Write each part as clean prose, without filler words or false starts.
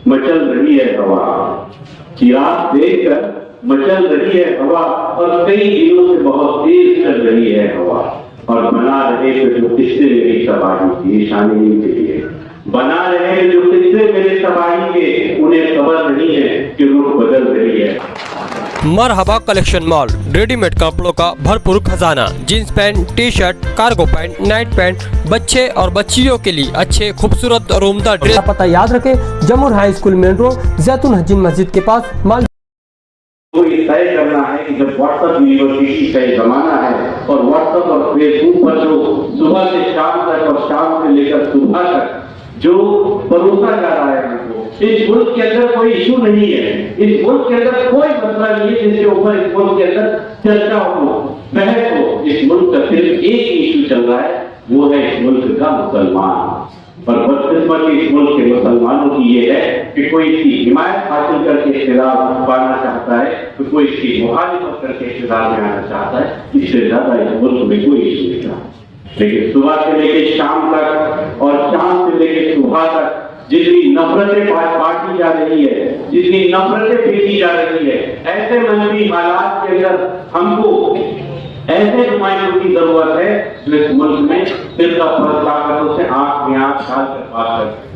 मचल रही है हवा, चिराग देखकर मचल रही है हवा, और कई दिनों से बहुत तेज चल रही है हवा, और बना रहे जो किस्से मेरी सवारी की शानी के लिए, बना रहे जो किस्से मेरे सवारी के, उन्हें खबर नहीं है कि रुख बदल रही है। मरहबा कलेक्शन मॉल, रेडीमेड कपड़ों का भरपूर खजाना, jeans pant, T shirt, cargo pant, night pant, बच्चे और बच्चियों के लिए अच्छे खूबसूरत और उम्दा ड्रेस। पता याद रखें, जमुर हाई स्कूल मेन रोड, जैतून हजीन मस्जिद के पास माल। तो ये तय करना है कि जब व्हाट्सएप यूनिवर्सिटी का जमाना है और व्हाट्सएप और फेसबुक पर जो सुबह से शाम तक और शाम से लेकर सुबह तक जो परोसा जा रहा है हमको, इस मुल्क के अंदर कोई इशू नहीं है, इस मुल्क के अंदर कोई मसला नहीं है जिसके ऊपर इस मुल्क के अंदर चर्चा हो, बहस हो। इस मुल्क का सिर्फ एक इशू चल रहा है, वो है इस मुल्क का मुसलमान। पर बदकिस्मती इस मुल्क के मुसलमानों की ये है कि कोई इसकी हिमायत हासिल करके इख्तिलाफ पाना चाहता है, तो कोई इसकी मुखालिफत करके इख्तिलाफ में आना चाहता है। इससे ज्यादा इस मुल्क में कोई इशू नहीं रहा। लेकिन सुबह से लेकर शाम तक और शाम से लेकर सुबह तक जितनी नफरतें बांटी जा रही है, जितनी नफरतें फेंकी जा रही है, ऐसे मंफी हालात के अंदर हमको ऐसे नुमाइंदों की जरूरत है जो इस मुल्क में फिरका ताकतों से आंख में आंख डाल कर बात करते।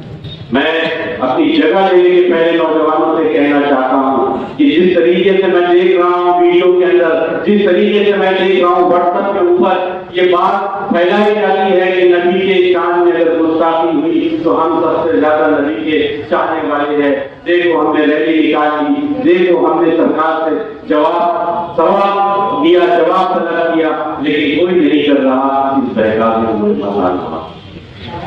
मैं अपनी जगह लेने के पहले नौजवानों से कहना चाहता हूँ कि जिस तरीके से मैं देख रहा हूँ वीडियो के अंदर, जिस तरीके से मैं देख रहा हूँ व्हाट्सएप के ऊपर ये बात फैलाई जाती है कि नबी के शान में अगर गुस्ताखी हुई तो हम सबसे ज्यादा नबी के चाहने वाले हैं। देखो हमने रैली निकाली, देखो हमने सरकार से जवाब दिया, जवाब तलब किया, लेकिन कोई नहीं कर रहा। इस बहकावे में मसला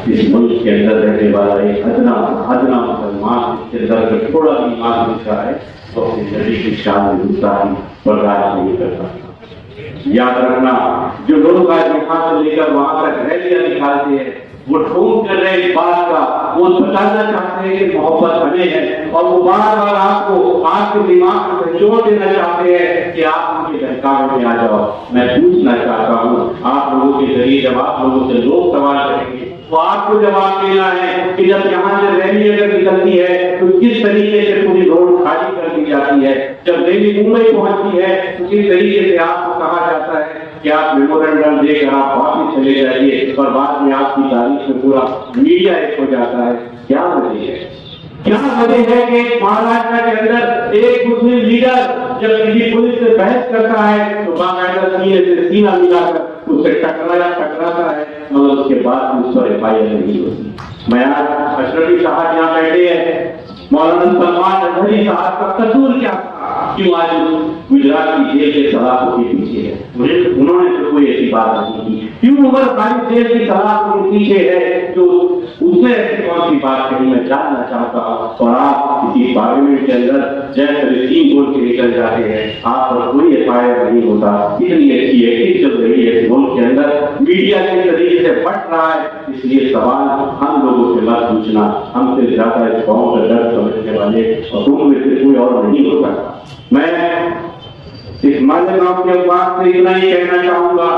इस मुल्क के अंदर रहने वाला एक अदना मुसलमान इसके अंदर थोड़ा भी ईमान दिखता है तो अपने नबी की शान में गुस्ताखी बर्दाश्त नहीं कर सकता। याद रखना, जो लोग आज यहाँ से लेकर वहां तक रैलियां निकालते हैं, वो ढूंढ कर रहे इस बात का, वो बताना चाहते हैं कि मोहब्बत हमें है, और वो बार बार आपको आपके दिमाग में जोड़ देना चाहते हैं कि आप उनके बहकावे में आ जाओ। मैं पूछना चाहता हूँ आप लोगों के जरिए, जब आप लोगों से लोग सवाल करेंगे तो आपको जवाब देना है कि जब यहाँ से रैली अगर निकलती है तो किस तरीके से पूरी रोड खाली कर दी जाती है, जब रैली मुंबई पहुंचती है तो किस तरीके से आपको कहा जाता है कि आप मेमोरेंडम देकर आप वापस चले जाइए, और बाद में आपकी तारीख में पूरा मीडिया एक हो जाता है। क्या वजह है? क्या वजह है कि महाराष्ट्र के अंदर एक मुस्लिम लीडर जब किसी पुलिस से बहस करता है तो बाकायदा सीने से सीना मिलाकर उससे टकराता है, मगर उसके बाद उस पर एफआईआर नहीं होती। मैं आज अशरफी साहब यहाँ बैठे हैं, मौलाना सलमान अजहरी साहब का कसूर क्या था, क्यों आज गुजरात की जेल के सलाखों के पीछे है? उन्होंने तो कोई ऐसी बात नहीं की। क्यों उमर खालिद जेल की सलाखों के पीछे है? जो उसने ऐसी कौन सी बात कही, मैं जानना चाहता हूँ। और आप इसी पार्लियामेंट के अंदर जैसे तीन बोल के निकल जाते हैं, आप पर कोई एफआईआर नहीं होता। इतनी अच्छी एक्टिंग चल रही है इस मुल्क के अंदर, मीडिया के तरीके से बढ़ रहा है। इसलिए सवाल हम लोगों से मत पूछना, हमसे ज्यादा इस कौम का दर्द समझने वाले और तुम में से कोई और नहीं हो सकता। मैं इस मालेगांव के बात से इतना ही कहना चाहूंगा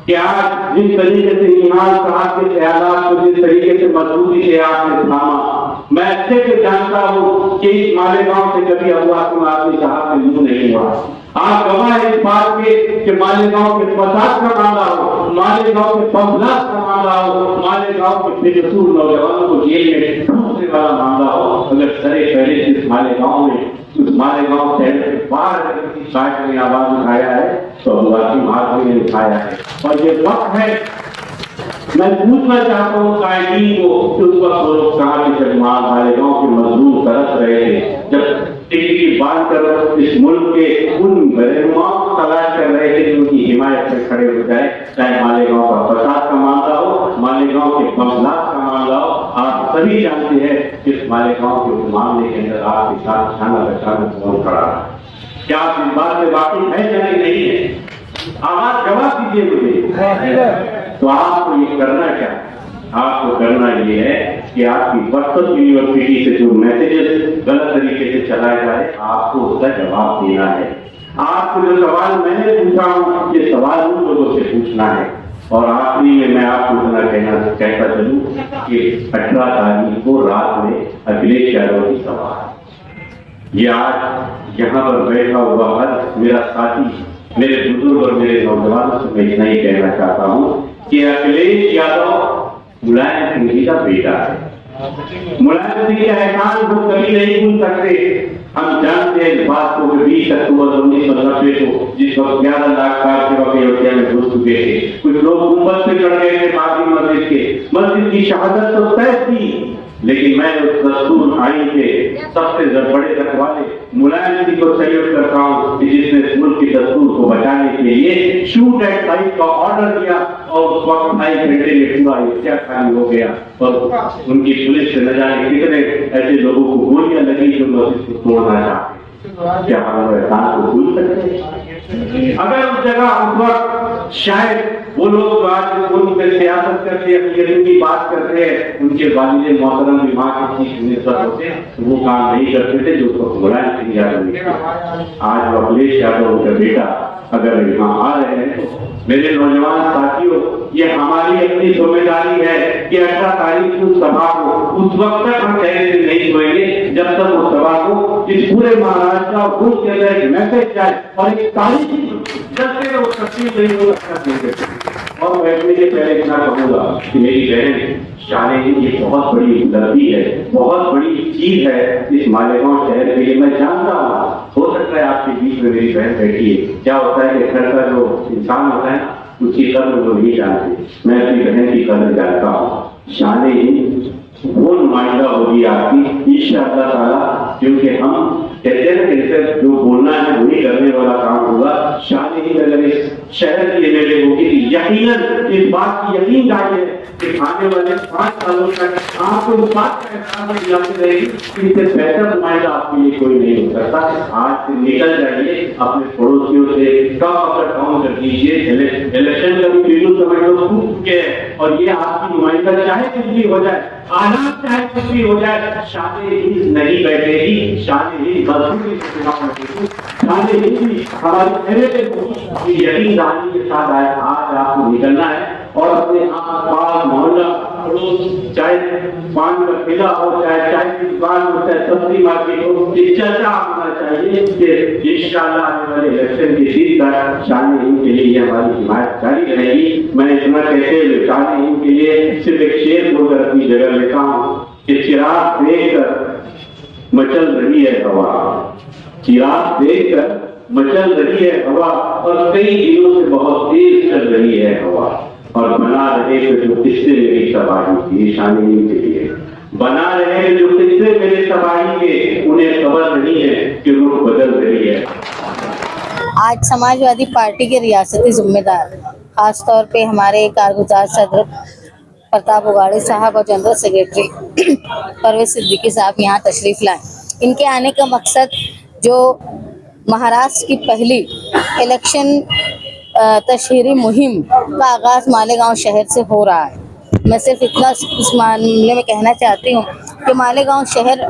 कि आज जिस तरीके से इमाम साहब के ख्यालात को जिस तरीके से मजबूती से आपने थामा, मैं अच्छे से जानता हूँ कि इस मालेगांव से कभी अल्लाह आदमी साहब से मुंह नहीं हुआ। आप गवाह इस बात के कि मालेगांव के फसाद का मामला हो, मालेगांव के बमलात का मामला हो, मालेगांव के बेकसूर नौजवानों को जेल में ठूंसने वाला मामला हो, अगर सरे पहले से इस मालेगांव में उस मालेगांव शहर के बाहर किसी साइड में आवाज उठाया है तो अल्लाह की आदमी ने उठाया है। और ये वक्त है, मैं पूछना चाहता हूँ कायदीन को कि उस वक्त वो लोग कहा कि जब मालेगांव के मजदूर तरस रहे थे, जब टिकटी बांध कर इस मुल्क के उन रहनुमाओं को तलाश कर रहे थे कि उनकी हिमायत में खड़े हो जाए, चाहे मालेगांव का फसाद का मामला हो, मालेगांव के बमलात का मामला हो, आप सभी जानते हैं कि इस मालेगांव के मामले के अंदर आपके साथ खाना बचाना कौन खड़ा है। क्या आप इस बात से वाकिफ है या नहीं है? आवाज जवाब दीजिए मुझे। तो आपको ये करना क्या? आपको करना ये है कि आपकी व्हाट्सएप यूनिवर्सिटी से जो मैसेजेस गलत तरीके से चलाए जाए, आपको उसका जवाब देना है। आपको जो सवाल मैंने पूछा हूँ, ये सवाल उन लोगों से पूछना है और आखिरी में मैं आपको इतना कहता चलूं कि 18 तारीख को रात में अखिलेश यादव की सभा है। ये आज यहाँ पर बैठा हुआ हर मेरा साथी, मेरे बुजुर्ग और मेरे नौजवानों से मैं इतना ही कहना चाहता हूँ कि अखिलेश यादव मुलायम सिंह जी का बेटा है। मुलायम सिंह के एहसान को कभी नहीं भूल सकते। हम जानते हैं इस बात को कि 20 अक्टूबर 1990 को जिस वक्त 11 लाख कार सेवक अयोध्या में घुस चुके थे, कुछ लोग गुंबद पे चढ़ गए थे बाबरी मस्जिद की शहादत तो तय थी, लेकिन मैं उस दस्तूर आइन के सबसे बड़े रखवाले मुलायम सिंह को सहयोग करता हूँ कि जिसने मुल्क के दस्तूर को बचाने के लिए शूट एट साइट का ऑर्डर दिया और उस वक्त 2.5 घंटे में पूरा अयोध्या खाली हो गया और उनकी पुलिस से न जाने कितने ऐसे लोगों को गोलियां लगी जो मस्जिद को तोड़ना चाहते। क्या हम एहसान को भूल सकते हैं? अगर उस जगह उस वक्त शायद वो लोग आज मुल्क में सियासत करते हैं, की बात करते हैं, उनके वालिद मोहतरम भी माँ की चीज निर्भर होते हैं, तो वो काम नहीं करते थे जो मुलायम सिंह यादव ने किया। आज वो अखिलेश यादव का बेटा अगर यहाँ आ रहे हैं तो मेरे नौजवान साथियों, ये हमारी अपनी जिम्मेदारी है कि 18 तारीख की सभा को उस वक्त तक हम कहने से नहीं सोएंगे जब तक उस सभा को इस पूरे महाराष्ट्र और भूल के अंदर एक मैसेज जाए और एक तारीख जब तक वो तस्वीर नहीं हो सकता। और बैठने के पहले इतना कहूंगा कि मेरी बहन शादी ये बहुत बड़ी उपलब्धि है, बहुत बड़ी चीज है इस मालेगांव शहर के लिए। मैं जानता हूँ हो सकता है आपके बीच में मेरी बहन बैठी है, क्या होता है कि घर का जो इंसान होता है उसकी कदर वो नहीं जानते। मैं अपनी बहन की कदर जानता हूँ। शादी वो नुमाइंदा होगी आपकी इंशाअल्लाह ताला, क्योंकि हम कहते हैं कि जो बोलना है वही करने वाला काम होगा। शादी अगर इस शहर की एमएलए होगी यकीनन इस बात की यकीन जाए कि आने वाले 5 सालों तक आपको इस बात का एहसास दिलाते रहेगी कि इससे बेहतर नुमाइंदा आपके लिए कोई नहीं हो सकता। आज से निकल जाइए, अपने पड़ोसियों से कम अगर काम कर दीजिए। इलेक्शन का भी बिल्कुल समझ लो छूट चुके हैं और ये आपकी नुमाइंदा चाहे कुछ भी हो जाए, हालात चाहे कुछ भी हो जाए, शादी नहीं बैठेगी, शादी मजबूती से चुनाव लड़ेगी, शादी हमारी यकीन दहानी के साथ आज आपको निकलना है और अपने आस-पास मोहल्ला पड़ोस, चाहे पान का ठेला हो, चाहे चाय की दुकान हो, चाहे सब्जी मार्केट हो, ये चर्चा होना चाहिए कि इंशाअल्लाह आने वाले इलेक्शन के दिन तक शादी के लिए हमारी हिमायत जारी रहेगी। मैं इतना कहते हुए शादी के लिए सिर्फ एक शेर बोलकर अपनी जगह लेता हूँ कि चिराग देखकर मचल रही है हवा, चिराग देखकर मचल रही है हवा और कई दिनों से बहुत तेज चल रही है हवा और बना रहे जो किस्से मेरी तबाही की शानी के लिए, बना रहे जो किस्से मेरे तबाही के, उन्हें खबर नहीं है कि रुख बदल रही है। आज समाजवादी पार्टी के रियासती जिम्मेदार खास तौर पे हमारे कारगुजार सदर प्रताप उगाड़े साहब और जनरल सेक्रेटरी परवेज सिद्दीकी साहब यहाँ तशरीफ लाए। इनके आने का मकसद जो महाराष्ट्र की पहली इलेक्शन तशहीरी मुहिम का आगाज मालेगांव शहर से हो रहा है। मैं सिर्फ इतना इस मामले में कहना चाहती हूँ कि मालेगांव शहर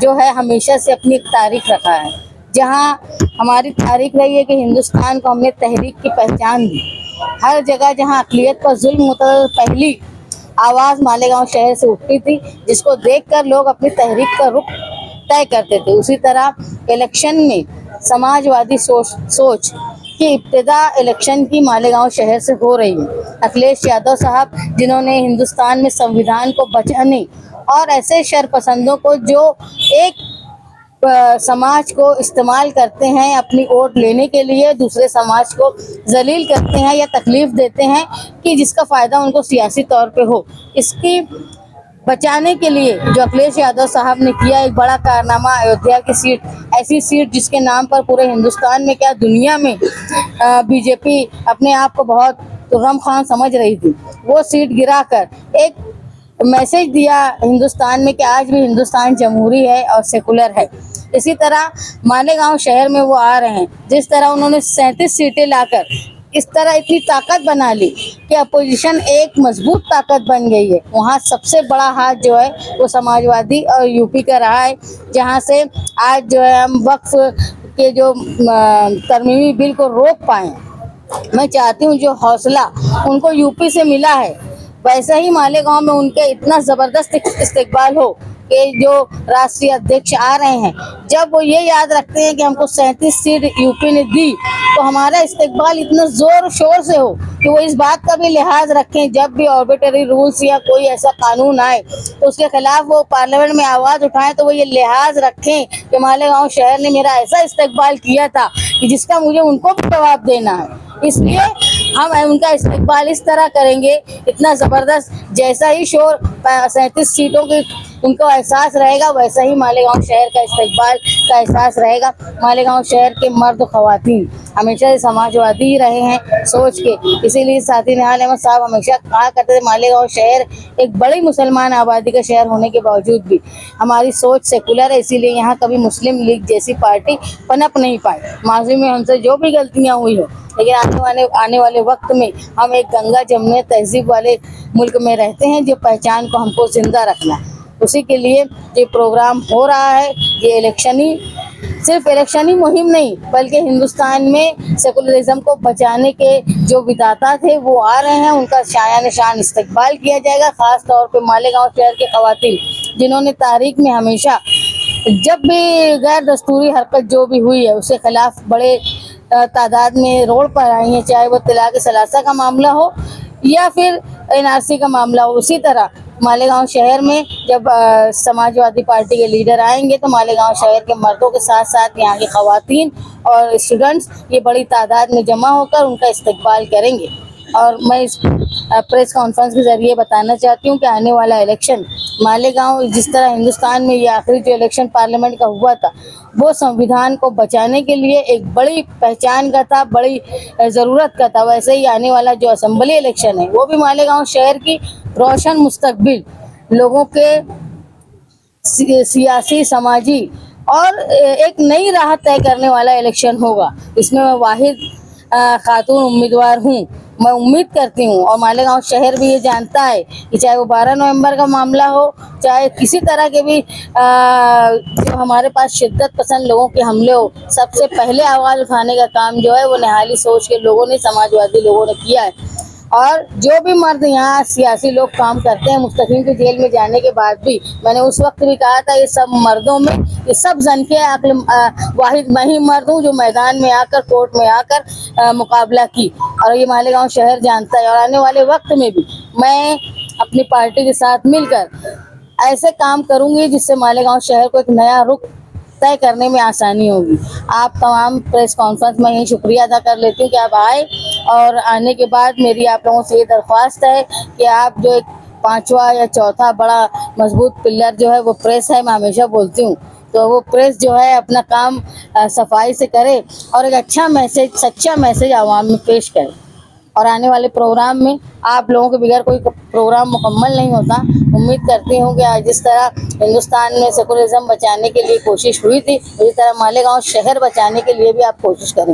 जो है हमेशा से अपनी एक तारीख रखा है, जहाँ हमारी तारीख रही है कि हिंदुस्तान को हमने तहरीक की पहचान दी। हर जगह जहाँ अक़लियत पर जुल्म होता था, पहली आवाज़ मालेगांव शहर से उठती थी, जिसको देखकर लोग अपनी तहरीक का रुख तय करते थे। उसी तरह इलेक्शन में समाजवादी सोच की इब्तिदा इलेक्शन की मालेगांव शहर से हो रही है। अखिलेश यादव साहब जिन्होंने हिंदुस्तान में संविधान को बचाने और ऐसे शरपसंदों को जो एक समाज को इस्तेमाल करते हैं अपनी वोट लेने के लिए, दूसरे समाज को जलील करते हैं या तकलीफ देते हैं कि जिसका फ़ायदा उनको सियासी तौर पे हो, इसकी बचाने के लिए जो अखिलेश यादव साहब ने किया एक बड़ा कारनामा, अयोध्या की सीट, ऐसी सीट जिसके नाम पर पूरे हिंदुस्तान में क्या दुनिया में बीजेपी अपने आप को बहुत गम खान समझ रही थी, वो सीट गिराकर एक मैसेज दिया हिंदुस्तान में कि आज भी हिंदुस्तान जमहूरी है और सेकुलर है। इसी तरह मालेगांव शहर में वो आ रहे हैं, जिस तरह उन्होंने 37 सीटें लाकर इस तरह इतनी ताकत बना ली कि अपोजिशन एक मजबूत ताकत बन गई है। वहाँ सबसे बड़ा हाथ जो है वो समाजवादी और यूपी का रहा है, जहाँ से आज जो है हम वक्फ के जो तरमीमी बिल को रोक पाएँ। मैं चाहती हूँ जो हौसला उनको यूपी से मिला है वैसा ही मालेगांव में उनके इतना जबरदस्त इस्तेकबाल हो कि जो राष्ट्रीय अध्यक्ष आ रहे हैं जब वो ये याद रखते हैं कि हमको 37 सीट यूपी ने दी तो हमारा इस्तेकबाल इतना जोर शोर से हो कि वो इस बात का भी लिहाज रखें जब भी ऑर्बिटरी रूल्स या कोई ऐसा कानून आए तो उसके खिलाफ वो पार्लियामेंट में आवाज उठाएं तो वो ये लिहाज रखें कि मालेगांव शहर ने मेरा ऐसा इस्तेकबाल किया था कि जिसका मुझे उनको भी जवाब देना है। इसलिए हम उनका इस्तेकबाल इस तरह करेंगे इतना जबरदस्त जैसा ही शोर 37 सीटों की उनको एहसास रहेगा वैसा ही मालेगांव शहर का इस्तेकबाल का एहसास रहेगा। मालेगांव शहर के मर्द खवातीन हमेशा से समाजवादी ही रहे हैं सोच के, इसीलिए साथी निहाल अहमद साहब हमेशा कहा करते थे मालेगांव शहर एक बड़ी मुसलमान आबादी का शहर होने के बावजूद भी हमारी सोच सेकुलर है, इसीलिए यहाँ कभी मुस्लिम लीग जैसी पार्टी पनप नहीं पाई। माजी में हमसे जो भी गलतियाँ हुई हो लेकिन आने वाले वक्त में हम एक गंगा जमुना तहजीब वाले मुल्क में रहते हैं जो पहचान को हमको जिंदा रखना है। उसी के लिए ये प्रोग्राम हो रहा है। ये सिर्फ इलेक्शनी मुहिम नहीं बल्कि हिंदुस्तान में सेकुलरिज्म को बचाने के जो विदाता थे वो आ रहे हैं, उनका शाया निशान इस्तकबाल किया जाएगा। खास तौर पे मालेगांव शहर के खवातीन जिन्होंने तारीख में हमेशा जब भी गैर दस्तूरी हरकत जो भी हुई है उसके खिलाफ बड़े तादाद में रोड पर आई हैं, चाहे वो तलाक सलासा का मामला हो या फिर एनआरसी का मामला हो। उसी तरह मालेगांव शहर में जब समाजवादी पार्टी के लीडर आएंगे तो मालेगांव शहर के मर्दों के साथ साथ यहाँ की खवातीन और स्टूडेंट्स ये बड़ी तादाद में जमा होकर उनका इस्तकबाल करेंगे। और मैं इस प्रेस कॉन्फ्रेंस के जरिए बताना चाहती हूँ कि आने वाला इलेक्शन मालेगांव जिस तरह हिंदुस्तान में ये आखिरी जो इलेक्शन पार्लियामेंट का हुआ था वो संविधान को बचाने के लिए एक बड़ी पहचान का था, बड़ी ज़रूरत का था, वैसे ही आने वाला जो असेंबली इलेक्शन है वो भी मालेगांव शहर की रोशन मुस्तकबिल लोगों के सियासी समाजी और एक नई राह तय करने वाला इलेक्शन होगा। इसमें मैं वाहिद खातून उम्मीदवार हूँ। मैं उम्मीद करती हूँ और मालेगांव शहर भी ये जानता है कि चाहे वो 12 नवंबर का मामला हो चाहे किसी तरह के भी जो हमारे पास शिद्दत पसंद लोगों के हमले हो, सबसे पहले आवाज़ उठाने का काम जो है वो निहाली सोच के लोगों ने, समाजवादी लोगों ने किया है। और जो भी मर्द यहाँ सियासी लोग काम करते हैं मुस्तकीम के जेल में जाने के बाद भी, मैंने उस वक्त भी कहा था ये सब मर्दों में ये सब जन के वाहिद मैं ही मर्द हूँ जो मैदान में आकर कोर्ट में आकर मुकाबला की और ये मालेगांव शहर जानता है। और आने वाले वक्त में भी मैं अपनी पार्टी के साथ मिलकर ऐसे काम करूँगी जिससे मालेगांव शहर को एक नया रुख तय करने में आसानी होगी। आप तमाम प्रेस कॉन्फ्रेंस में यही शुक्रिया अदा कर लेती हूँ कि आप आए और आने के बाद मेरी आप लोगों से ये दरख्वास्त है कि आप जो एक 5वां या चौथा बड़ा मजबूत पिलर जो है वो प्रेस है, मैं हमेशा बोलती हूँ, तो वो प्रेस जो है अपना काम सफाई से करे और एक अच्छा मैसेज, सच्चा मैसेज आवाम में पेश करे। और आने वाले प्रोग्राम में आप लोगों के बगैर कोई प्रोग्राम मुकम्मल नहीं होता। उम्मीद करती हूँ कि आज जिस तरह हिंदुस्तान में सेकुलरिज्म बचाने के लिए कोशिश हुई थी उसी तरह मालेगांव शहर बचाने के लिए भी आप कोशिश करें।